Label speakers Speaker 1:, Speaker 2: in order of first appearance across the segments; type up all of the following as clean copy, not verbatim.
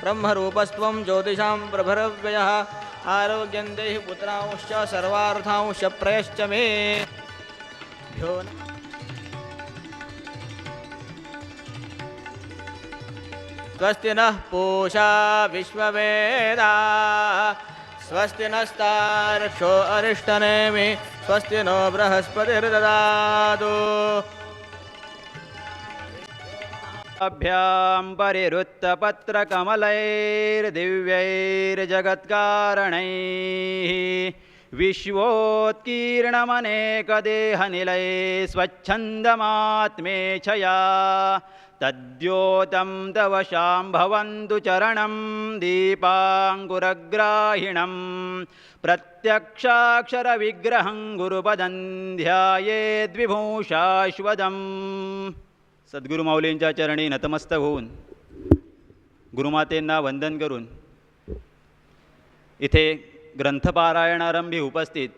Speaker 1: ब्रह्मरूपस्त्वं ज्योतिषां प्रभरव्ययः आरोग्यं देहि पुत्रांश्च सर्वार्थांश्च प्रयश्च मे भ्यो स्वस्ति नः पूषा विश्ववेदाः स्वस्ति नस्तार्क्ष्यो अरिष्टनेमि स्वस्ति नो बृहस्पतिर्ददातु
Speaker 2: अभ्यां परिवृत्तपत्रकमलैर्दिव्यैर्जगत्कारणैः विश्वोत्कीर्णमनेकदेहनिलये स्वच्छन्दमात्मेच्छया तद्योतं तव शाम्भवन्तु चरणं दीपाङ्कुरग्राहिणं प्रत्यक्षाक्षरविग्रहं गुरुपदं ध्यायेद्विभूषाश्वदम्. सद्गुरू माऊलींच्या चरणी नतमस्तक होऊन गुरुमातेंना वंदन करून इथे ग्रंथपारायणारंभी उपस्थित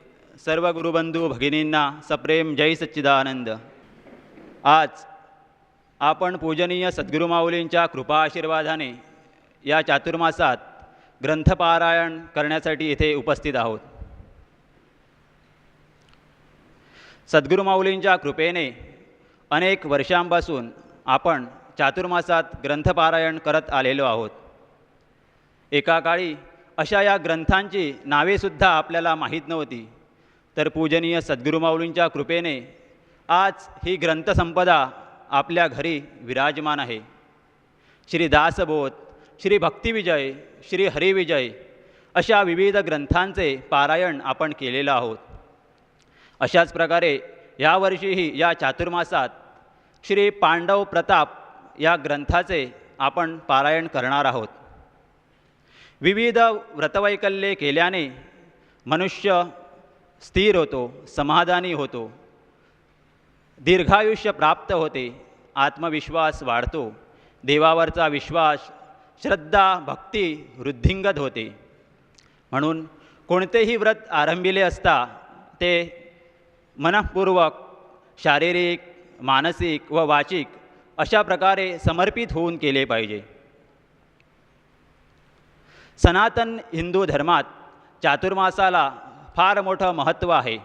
Speaker 2: सर्व गुरुबंधू भगिनींना सप्रेम जय सच्चिदानंद. आज आपण पूजनीय सद्गुरू माऊलींच्या कृपा आशीर्वादाने या चातुर्मासात ग्रंथपारायण करण्यासाठी इथे उपस्थित आहोत. सद्गुरू माऊलींच्या कृपेने अनेक वर्षांपासून आपण चातुर्मासात ग्रंथपारायण करत आलेलो आहोत. एका काळी अशा या ग्रंथांची नावेसुद्धा आपल्याला माहीत नव्हती, तर पूजनीय सद्गुरू माऊलींच्या कृपेने आज ही ग्रंथसंपदा आपल्या घरी विराजमान आहे. श्री दासबोध, श्री भक्तिविजय, श्री हरिविजय अशा विविध ग्रंथांचे पारायण आपण केलेलं आहोत. अशाच प्रकारे यावर्षीही या चातुर्मासात श्री पांडव प्रताप या ग्रंथाचे आपण पारायण करणार आहोत. विविध व्रतवैकल्ये केल्याने मनुष्य स्थिर होतो, समाधानी होतो, दीर्घायुष्य प्राप्त होते, आत्मविश्वास वाढतो, देवावरचा विश्वास, श्रद्धा, भक्ती वृद्धिंगत होते. म्हणून कोणतेही व्रत आरंभिले असता ते मनःपूर्वक शारीरिक, मानसिक व वाचिक अशा प्रकारे समर्पित होऊन केले पाहिजे. सनातन हिंदू धर्मात चातुर्मासाला फार मोठं महत्त्व आहे.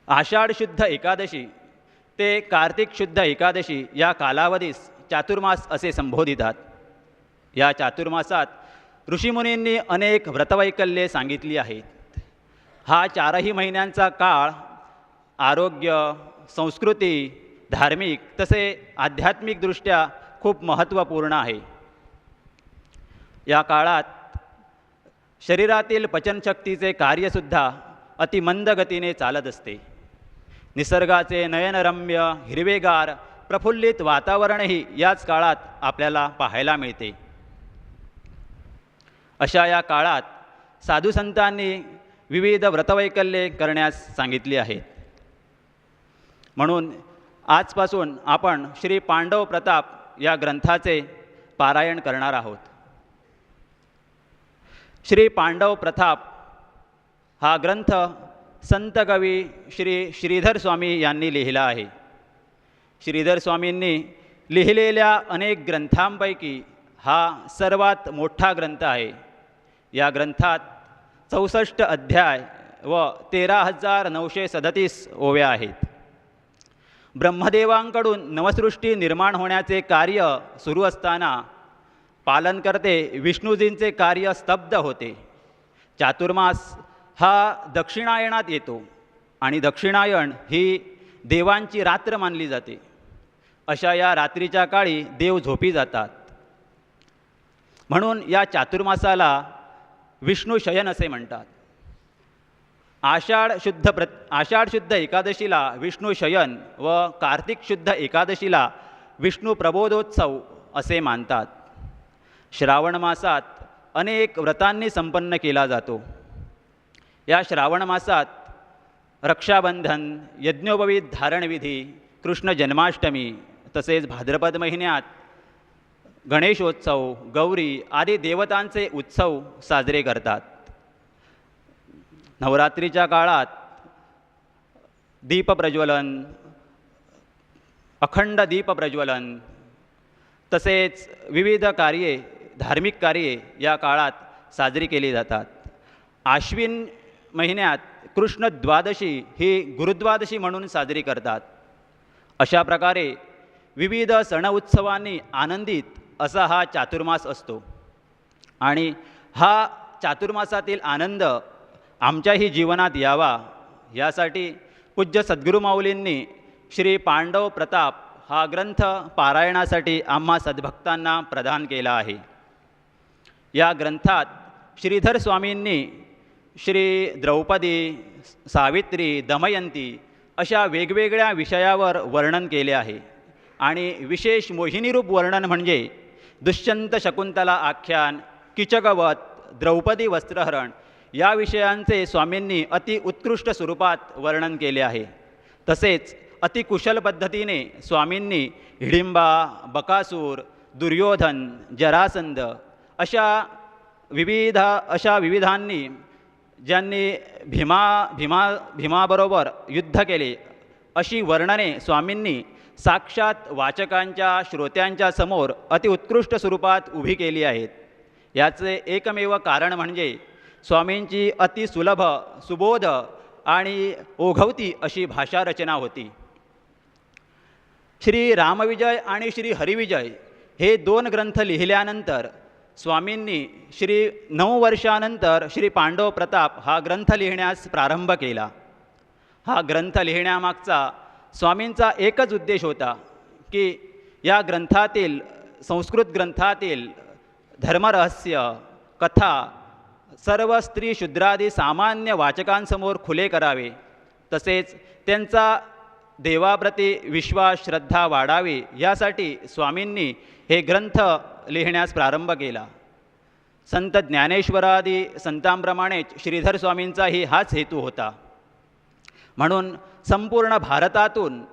Speaker 2: आषाढ शुद्ध एकादशी ते कार्तिक शुद्ध एकादशी या कालावधीस चातुर्मास असे संबोधितात. या चातुर्मासात ऋषीमुनींनी अनेक व्रतवैकल्ये सांगितली आहेत. हा 4ही महिन्यांचा काळ आरोग्य, संस्कृती, धार्मिक तसे आध्यात्मिकदृष्ट्या खूप महत्त्वपूर्ण आहे. या काळात शरीरातील पचनशक्तीचे कार्यसुद्धा अतिमंद गतीने चालत असते. निसर्गाचे नयनरम्य, हिरवेगार, प्रफुल्लित वातावरणही याच काळात आपल्याला पाहायला मिळते. अशा या काळात साधुसंतांनी विविध व्रतवैकल्ये करण्यास सांगितली आहेत. म्हणून आजपासून आपण श्री पांडव प्रताप या ग्रंथाचे पारायण करणार आहोत. श्री पांडव प्रताप हा ग्रंथ संत कवी श्री श्रीधर स्वामी यांनी लिहिला आहे. श्रीधर स्वामींनी लिहिलेल्या अनेक ग्रंथांपैकी हा सर्वात मोठा ग्रंथ आहे. या ग्रंथात 64 अध्याय व 13,937 ओव्या आहेत. ब्रह्मदेवांकडून नवसृष्टी निर्माण होण्याचे कार्य सुरू असताना पालनकर्ते विष्णूजींचे कार्य स्तब्ध होते. चातुर्मास हा दक्षिणायनात येतो आणि दक्षिणायन ही देवांची रात्र मानली जाते. अशा या रात्रीच्या काळी देव झोपी जातात. म्हणून या चातुर्मासाला विष्णू शयन असे म्हणतात. आषाढ शुद्ध एकादशीला विष्णू शयन व कार्तिक शुद्ध एकादशीला विष्णू प्रबोधोत्सव असे मानतात. श्रावण मासात अनेक व्रतांनी संपन्न केला जातो. या श्रावण मासात रक्षाबंधन, यज्ञोपवीत धारणविधी, कृष्ण जन्माष्टमी तसेच भाद्रपद महिन्यात गणेशोत्सव, गौरी आदी देवतांचे उत्सव साजरे करतात. नवरात्रीच्या काळात दीपप्रज्वलन, अखंड दीपप्रज्वलन तसेच विविध कार्ये, धार्मिक कार्ये या काळात साजरी केली जातात. आश्विन महिन्यात कृष्ण द्वादशी ही गुरुद्वादशी म्हणून साजरी करतात. अशा प्रकारे विविध सण उत्सवांनी आनंदित असा हा चातुर्मास असतो आणि हा चातुर्मासातील आनंद आमच्याही जीवनात यावा यासाठी पूज्य सद्गुरू माऊलींनी श्री पांडव प्रताप हा ग्रंथ पारायणासाठी आम्हा सद्भक्तांना प्रदान केला आहे. या ग्रंथात श्रीधर स्वामींनी श्री द्रौपदी, सावित्री, दमयंती अशा वेगवेगळ्या विषयावर वर्णन केले आहे आणि विशेष मोहिनीरूप वर्णन म्हणजे दुष्यंत शकुंतला आख्यान, किचकवध, द्रौपदी वस्त्रहरण या विषयांचे स्वामींनी अति उत्कृष्ट स्वरूपात वर्णन केले आहे. तसेच अतिकुशल पद्धतीने स्वामींनी हिडिंबा, बकासूर, दुर्योधन, जरासंध अशा विविधांनी ज्यांनी भीमाबरोबर युद्ध केले अशी वर्णने स्वामींनी साक्षात वाचकांच्या, श्रोत्यांच्या समोर अतिउत्कृष्ट स्वरूपात उभी केली आहेत. याचे एकमेव कारण म्हणजे स्वामींची अतिसुलभ, सुबोध आणि ओघवती अशी भाषा रचना होती. श्री रामविजय आणि श्री हरिविजय हे 2 ग्रंथ लिहिल्यानंतर स्वामींनी 9 वर्षानंतर श्री पांडव प्रताप हा ग्रंथ लिहिण्यास प्रारंभ केला. हा ग्रंथ लिहिण्यामागचा स्वामींचा एकच उद्देश होता की या ग्रंथातील, संस्कृत ग्रंथातील धर्मरहस्य, कथा सर्व स्त्री शूद्रादी सामान्य वाचकांसमोर खुले करावे, तसेच त्यांचा देवाप्रती विश्वास, श्रद्धा वाढावी यासाठी स्वामींनी हे ग्रंथ लिहिण्यास प्रारंभ केला. संत ज्ञानेश्वरादी संतांप्रमाणेच श्रीधर स्वामींचाही हाच हेतू होता. म्हणून संपूर्ण भारतातून,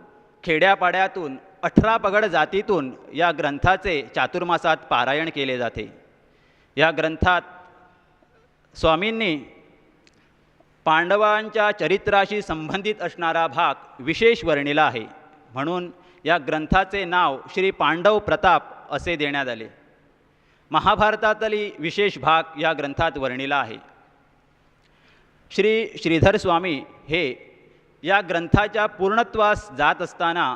Speaker 2: खेड्यापाड्यातून, 18 पगड जातीतून या ग्रंथाचे चातुर्मासात पारायण केले जाते. या ग्रंथात स्वामींनी पांडवांच्या चरित्राशी संबंधित असणारा भाग विशेष वर्णिला आहे. म्हणून या ग्रंथाचे नाव श्री पांडव प्रताप असे देण्यात आले. महाभारतातली विशेष भाग या ग्रंथात वर्णिला आहे. श्रीधर स्वामी हे या ग्रंथाच्या पूर्णत्वास जात असताना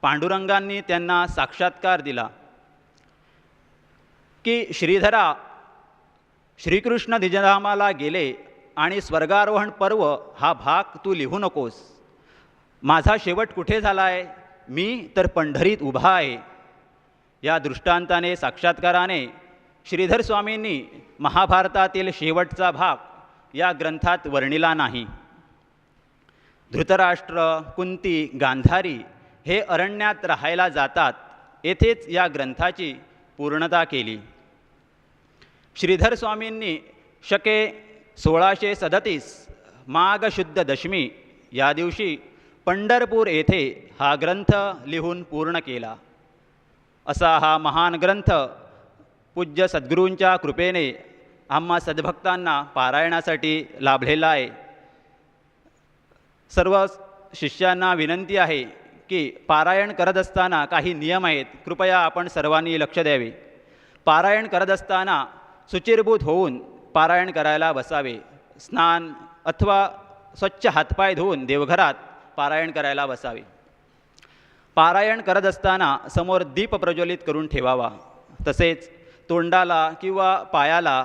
Speaker 2: पांडुरंगांनी त्यांना साक्षात्कार दिला की श्रीधरा, श्रीकृष्ण निजधामाला गेले आणि स्वर्गारोहण पर्व हा भाग तू लिहू नकोस. माझा शेवट कुठे झाला आहे? मी तर पंढरीत उभा आहे. या दृष्टांताने, साक्षात्काराने श्रीधर स्वामींनी महाभारतातील शेवटचा भाग या ग्रंथात वर्णिला नाही. धृतराष्ट्र, कुंती, गांधारी हे अरण्यात राहायला जातात. येथेच या ग्रंथाची पूर्णता केली. श्रीधर स्वामींनी शके 1637 माघ शुद्ध दशमी या दिवशी पंढरपूर येथे हा ग्रंथ लिहून पूर्ण केला. असा हा महान ग्रंथ पूज्य सद्गुरूंच्या कृपेने आम्हा सद्भक्तांना पारायणासाठी लाभलेला आहे. सर्व शिष्यांना विनंती आहे की पारायण करत असताना काही नियम आहेत, कृपया आपण सर्वांनी लक्ष द्यावे. पारायण करत असताना शुचिर्भूत होऊन पारायण करायला बसावे. स्नान अथवा स्वच्छ हातपाय धुवून देवघरात पारायण करायला बसावे. पारायण करत असताना समोर दीप प्रज्वलित करून ठेवावा. तसेच तोंडाला किंवा पायाला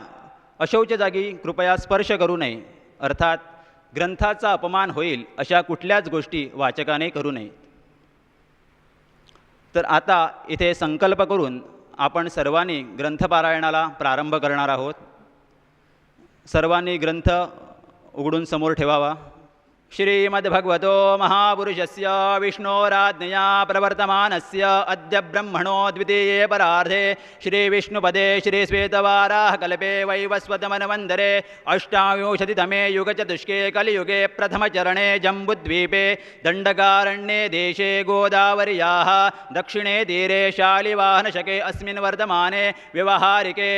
Speaker 2: अशौच जागी कृपया स्पर्श करू नये. अर्थात ग्रंथाचा अपमान होईल अशा कुठल्याच गोष्टी वाचकाने करू नये. तर आता इथे संकल्प करून आपण सर्वांनी ग्रंथपारायणाला प्रारंभ करणार आहोत. सर्वांनी ग्रंथ उघडून समोर ठेवावा. श्रीमद्भगवतो महापुरुषस्य विष्णोराज्ञया प्रवर्तमानस्य अद्य ब्रह्मणो द्वितीये परार्धे श्रीविष्णुपदे श्रीश्वेतवाराहकल्पे वैवस्वतमन्वन्तरे अष्टाविंशतितमे युगचतुष्के कलियुगे प्रथमचरणे जम्बुद्वीपे दण्डकारण्ये देशे गोदावर्याः दक्षिणे तीरे शालिवाहनशके अस्मिन् वर्तमाने व्यवहारिके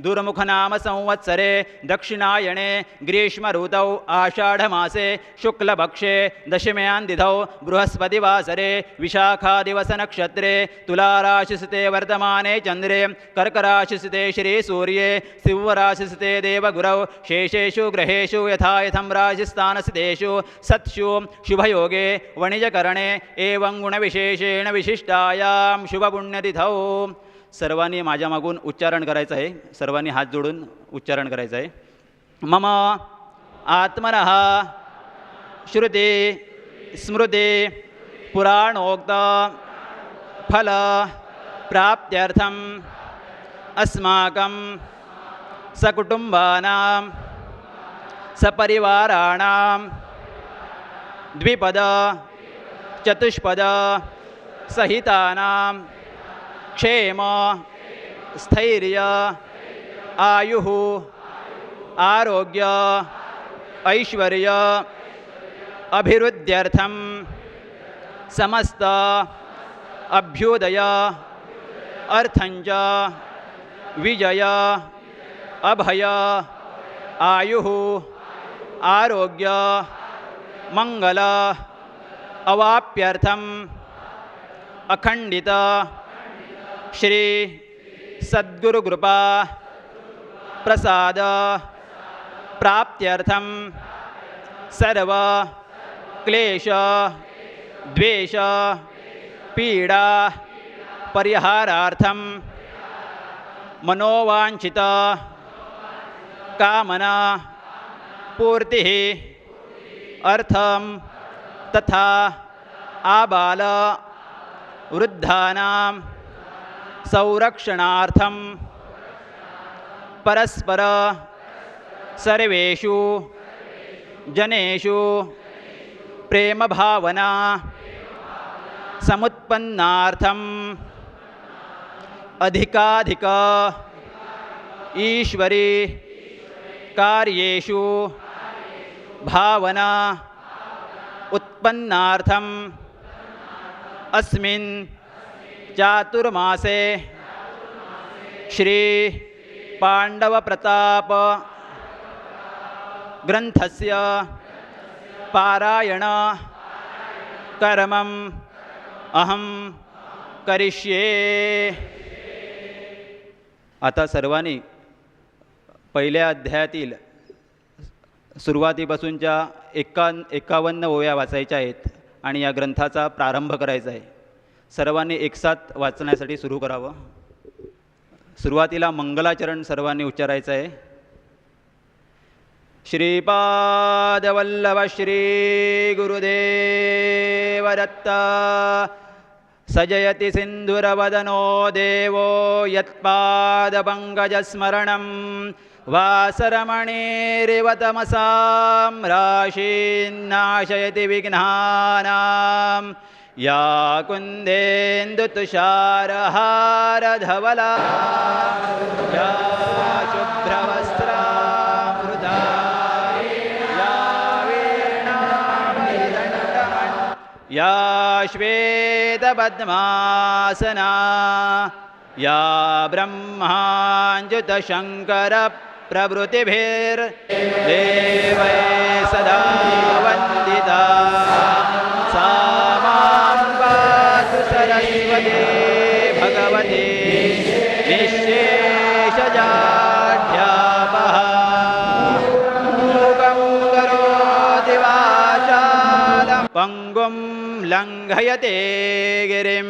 Speaker 2: दुर्मुखनाम संवत्सरे दक्षिणायणे ग्रीष्मऋतौ आषाढमासे शुक्लपक्षे दशम्यां तिथौ बृहस्पतिवासरे विशाखादिवसनक्षत्रे तुलाराशिस्ते वर्तमाने चन्द्रे कर्कराशिस्ते श्रीसूर्ये सिंहराशिस्ते देवगुरौ शेषेषु ग्रहेषु यथा यथं राशिस्थानस्थितेषु सत्सु शुभयोगे वणिजकरणे एवं गुणविशेषेण विशिष्टायां शुभपुण्यतिथौ. सर्वांनी माझ्या मागून उच्चारण करायचं आहे. सर्वांनी हात जोडून उच्चारण करायचं आहे. मम आत्मनः श्रुती स्मृती पुराणोक्त फल प्राप्त्यर्थम अस्माकं सकुटुंबानां सपरिवाराणां द्विपद चतुष्पद सहितानां क्षेम स्थैर्य आयुः आरोग्य ऐश्वर्य अभिवृद्ध्यर्थं समस्त अभ्युदय अर्थंच विजय अभय आयुः आरोग्य मंगल अवाप्यर्थम अखंडित श्री सद्गुरुकृपा प्रसाद प्राप्त्यर्थम सर्व क्लेश द्वेष पीडा परिहारार्थम मनोवांछित कामना पूर्ति अर्थम तथा आबाल वृद्धानां संरक्षणार्थम परस्पर सर्वेषु जनेषु प्रेम भावना समुत्पन्नार्थम अधिकाधिक ईश्वरी कार्येषु भावना उत्पन्नार्थम अस्मिन् चातुर्मासे श्री पांडव प्रताप ग्रंथस्य पारायण कर्मम अहम करिष्ये. आता सर्वांनी पहिल्या अध्यायातील सुरुवातीपासूनच्या 51 ओव्या वाचायच्या आहेत आणि या ग्रंथाचा प्रारंभ करायचा आहे. सर्वांनी एकसाथ वाचण्यासाठी सुरू करावं. सुरुवातीला मंगलाचरण सर्वांनी उच्चारायचं आहे. श्रीपादवल्लभ श्री गुरुदेव दत्त सजयति सिंधुरवदनो देवो यत्पादपङ्कजस्मरणं वासरमणिरिव तमसां राशीन्नाशयति विघ्नानां या कुन्देन्दुतुषारहारधवला या शुभ्रवस्त्रामृता या वीणामणिदण्डमण् या श्वेतपद्मासना या ब्रह्माञ्जुतशङ्करप्रभृतिभिर्देवै सदा वन्दिता सा मां पातु सरस्वती भगवती निःशेषजाढ्यापः. मूकं करोति वाचालं पङ्गुं लङ्घयते गिरिं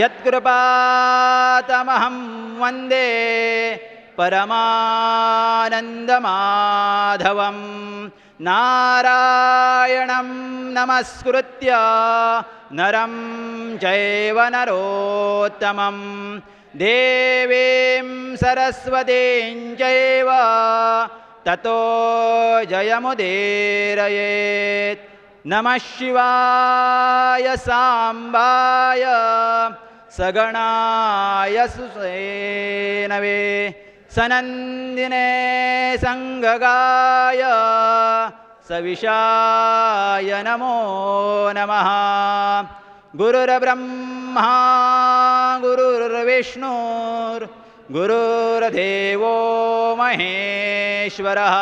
Speaker 2: यत्कृपातमहं वन्दे परमानन्दमाधवं. नारायणं नमस्कृत्य नरं चैव नरोत्तमं देवीं सरस्वतीं चैव ततो जयमुदीरयेत्. नमः शिवाय सांबाय सगणाय सुसेनवे सनन्दिने संगगाय सविशाय नमो नमः. गुरुर्ब्रह्मा गुरुर्विष्णुर्गुरुर्देवो महेश्वरः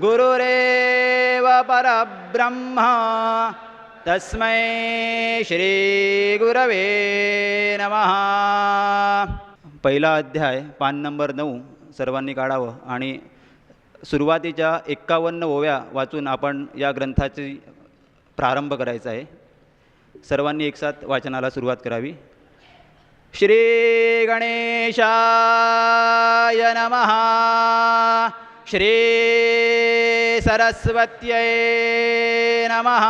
Speaker 2: गुरुरेव परब्रह्म तस्मै श्री गुरवे नमः. पहिला अध्याय पान नंबर 9 सर्वांनी काढावं आणि सुरुवातीच्या 51 ओव्या वाचून आपण या ग्रंथाची प्रारंभ करायचा आहे. सर्वांनी एकसाथ वाचनाला सुरुवात करावी. श्री गणेशाय नमः. श्री सरस्वत्यै नमः.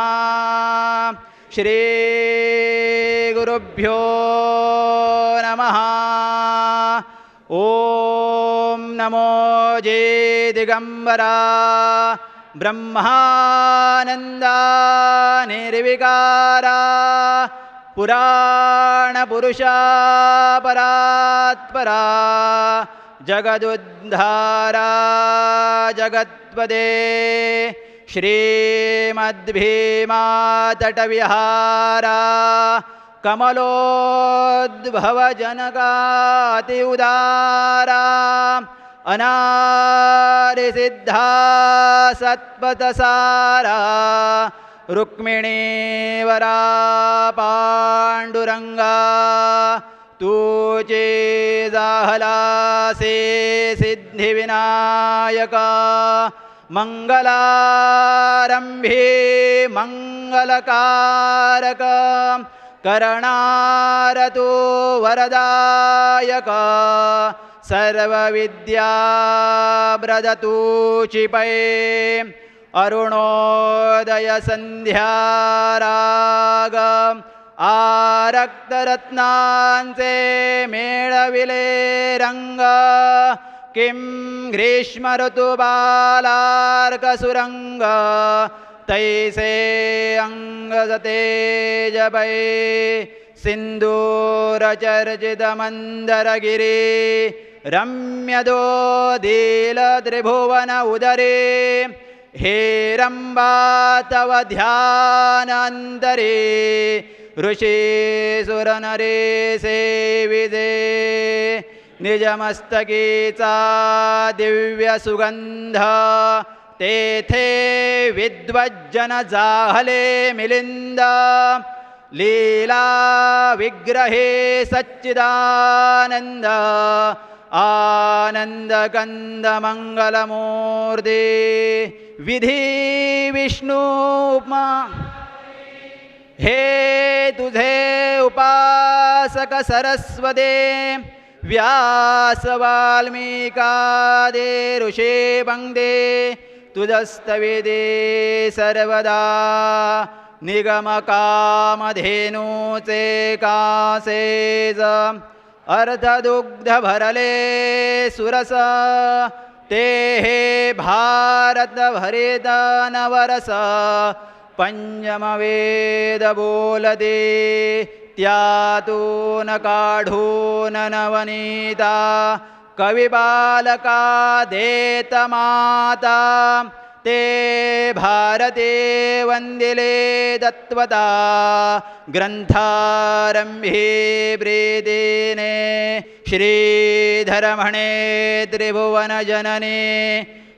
Speaker 2: श्री गुरुभ्यो नमः. ओम नमो जे दिगंबरा ब्रह्मानंदा निर्विकारा पुराण पुरुषा परात्परा जगदुद्धारा जगत्पदे श्रीमद्भीमा तटविहारा कमलोद्भव जनकाति उदारा अनादिसिद्धा सत्पथसारा रुक्मिणीवरा पांडुरंगा तूचे जाहलासे सिद्धिविनायका मंगलारंभे मंगलकारक करणारतो वरदायक सर्वविद्या ब्रदतूचिपै अरुणोदय संध्याराग आरक्तरत्नांचे मेळविले रंग किं ग्रीष्म ऋतुबालार्कसुरंग तैसे अंगजते जपै सिंदूरचर्चितमन्दरगिरि रम्यदोदीलत्रिभुवन उदरे हेरम्बा तव ध्यानान्तरे ऋषिसुरनरे सेविते निजमस्तकेचा दिव्यसुगंध तेथे विद्वज्जन जाहले मिलिंद लीला विग्रहे सच्चिदानंद आनंदकंद मंगलमूर्ते विधी विष्णु उपमा हे तुझे उपासक सरस्वते व्यास वाल्मीकादे ऋषे वंदे तुझस्तवेदे सर्वदा निगमकामधेनूचे कासेज अर्धदुग्ध भरले सुरस ते हे भारत भरित नवरस पंचमवेद बोलते त्यातून काढून नवनीता कविबालका देत माता ते भारते वंदिले दत्वता ग्रंथारंभे ब्रीदिने श्रीधरमणे त्रिभुवन जनने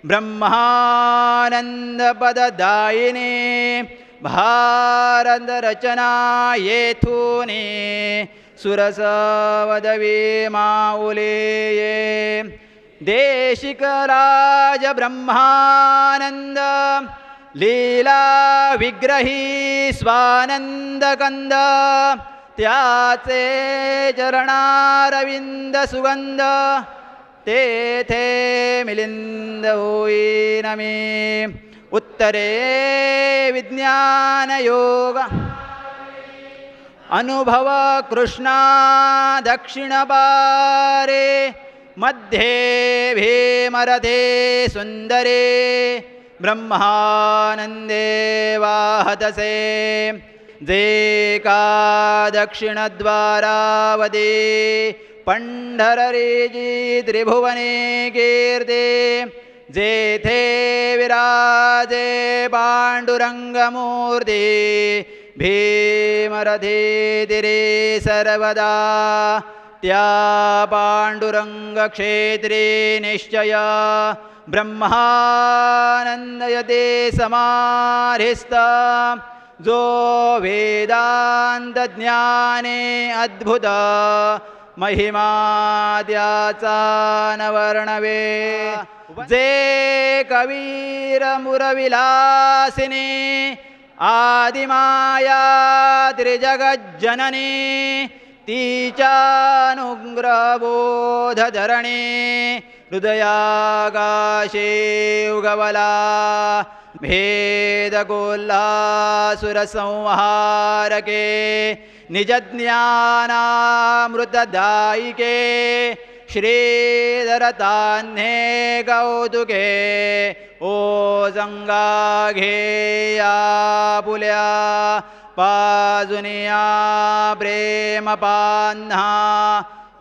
Speaker 2: ब्रह्मानंदपददायिने भारत रचना येथूने सुरसवदवी माऊले देशिकराज ब्रह्मानंद लीला विग्रही स्वानंद कंद त्याचे चरणारविंद सुगंध तेथे मिलिंद होईन मी उत्तरे विज्ञान योग अनुभव कृष्णा दक्षिण पारे मध्ये भीमरथे सुंदरे ब्रह्मानंदे वाहतसे जे का दक्षिणद्वारावदे पंढररेजी त्रिभुवने कीर्ते जेथे विराजे पांडुरंगमूर्ती भीमरथे तिरे सर्वदा त्या पांडुरंग क्षेत्रे निश्चय ब्रह्मानंदयते समाधिस्थ जो वेदांत ज्ञाने अद्भुत महिमा त्याचा न वर्णवे जे कवीर मुरविलासिनी आदिमाया त्रिजगज्जननी तीचानुग्रहबोध धरणी हृदयाकाशे उगवला भेदकोल्हासुरसंहारके निजज्ञानामृतदायिके श्रीधरतान्हे कौतुके ओ संगाघेया पुल्या पाजुनिया प्रेमपान्हा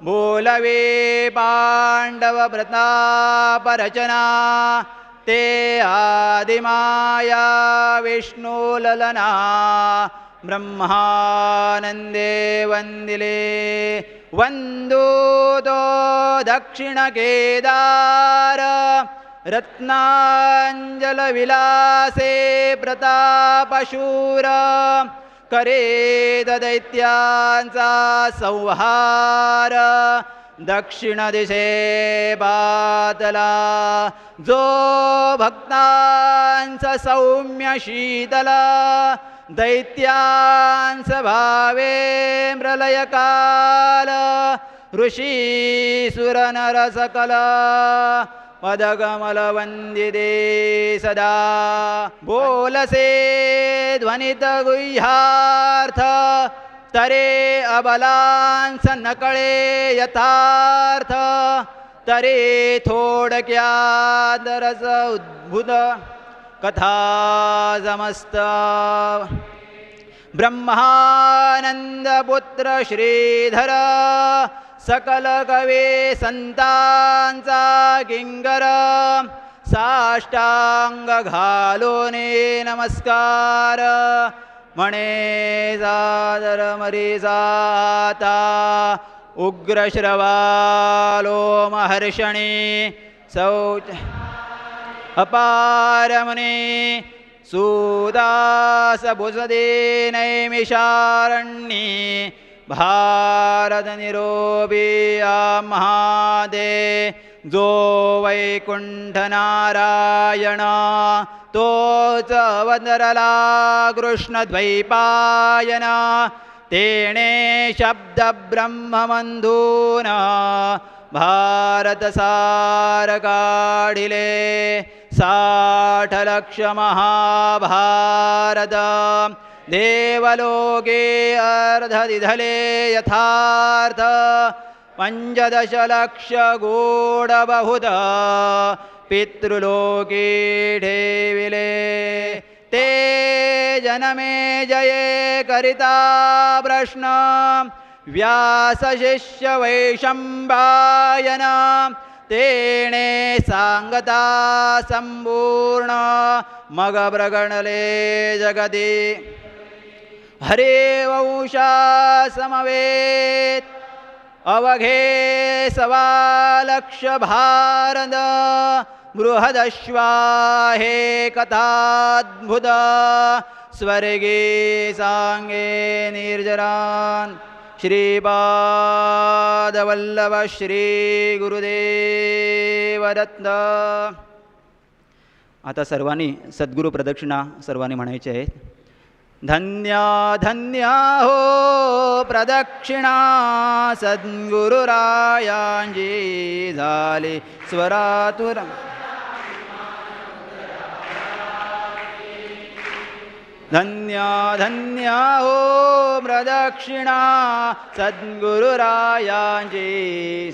Speaker 2: बोलवे पांडव प्रतापरचना ते आदिमाया विष्णुललना ब्रह्मानंदे वंदिले वंदोतो दक्षिण केदार रत्नांजल विलासे प्रतापशूर करे दैत्यांचा संहार दक्षिण दिशे बातला जो भक्तांचा सौम्य शीतल दैत्यांस भावे प्रलयकाल ऋषी सुर नर सकल पदकमल वंदिते सदा बोलसे ध्वनित गुह्यार्थ तरे अबलांस नकळे यथार्थ तरे थोडक्यात रस उद्भुत कथा समस्त ब्रह्मानंद पुत्र श्रीधर सकल कवे संतांचा किंकर साष्टांग घालोने नमस्कार म्हणे सादर मरीसाता उग्रश्रवालो महर्षणी शौच अपारमने सुदास भुजदे नैमिषारण्ये भारत निरोबिया महादे जो वैकुंठ नारायण तोच वंदरला कृष्ण द्वैपायन तेणे शब्द ब्रह्मबंधून भारत सार काढिले 60 लक्ष महाभारत देवलोके अर्धदिधले यथार्थ 15 लक्ष गूढ बहुत पितृलोके ठेविले ते जनमे जये करिता प्रश्न व्यास शिष्य वैशंपायन तेणे सांगता संपूर्ण मग प्रगणले जगती हरे वंशा समवेत अवघे 1.25 लक्ष भारत बृहदश्वा हे कथाद्भुत स्वर्गे सांगे निर्जरान श्रीपादवल्लभ श्री गुरुदेव दत्त. आता सर्वांनी सद्गुरु प्रदक्षिणा सर्वांनी म्हणायची आहेत. धन्य धन्य हो प्रदक्षिणा सद्गुरुरायांची झाली स्वरातुर. धन्य धन्य हो प्रदक्षिणा सद्गुरुरायांची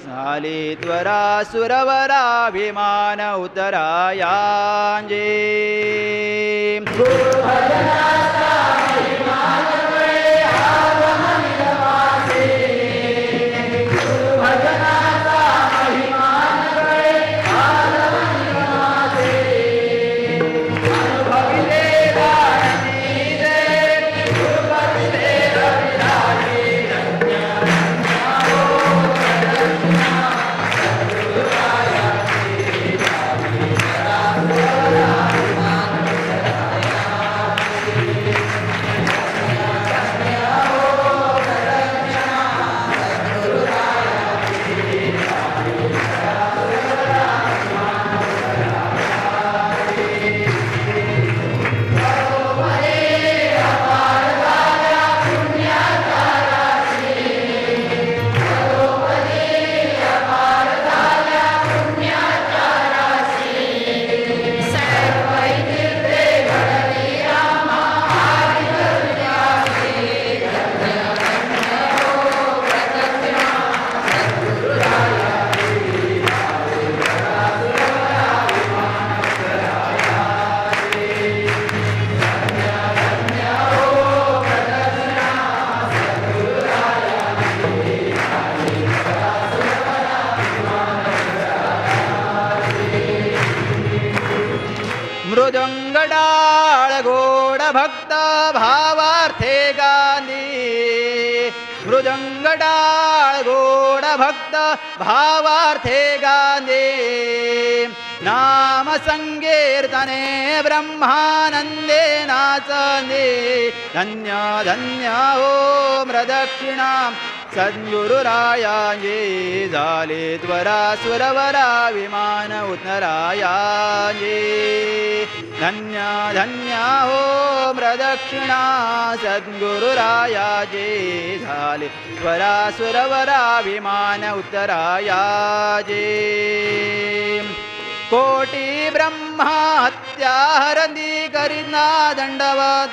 Speaker 2: झाली त्वरा सुरवराभिमान उतरायांची.
Speaker 1: मृदंगडाळ गोड भक्त भावार्थे गांधी मृदंगडाळ गोड भक्त भावार्थे गांधी नाम संकीर्तने ब्रह्मानंदे नाचंदे धन्य धन्य हो प्रदक्षिणा सद्गुरुरायाजे झाले त्वरा सुरवरा विमान उतरायाजे धन्य धन्य हो प्रदक्षिणा सद्गुरुरायाजे झाले त्वरा सुरवरा विमान उतरायाजे कोटी ब्रह्मा हत्या हरती करीना दंडवत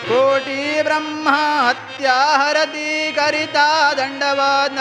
Speaker 1: कोटी ब्रह्मा हत्या हरती करिता दंडवत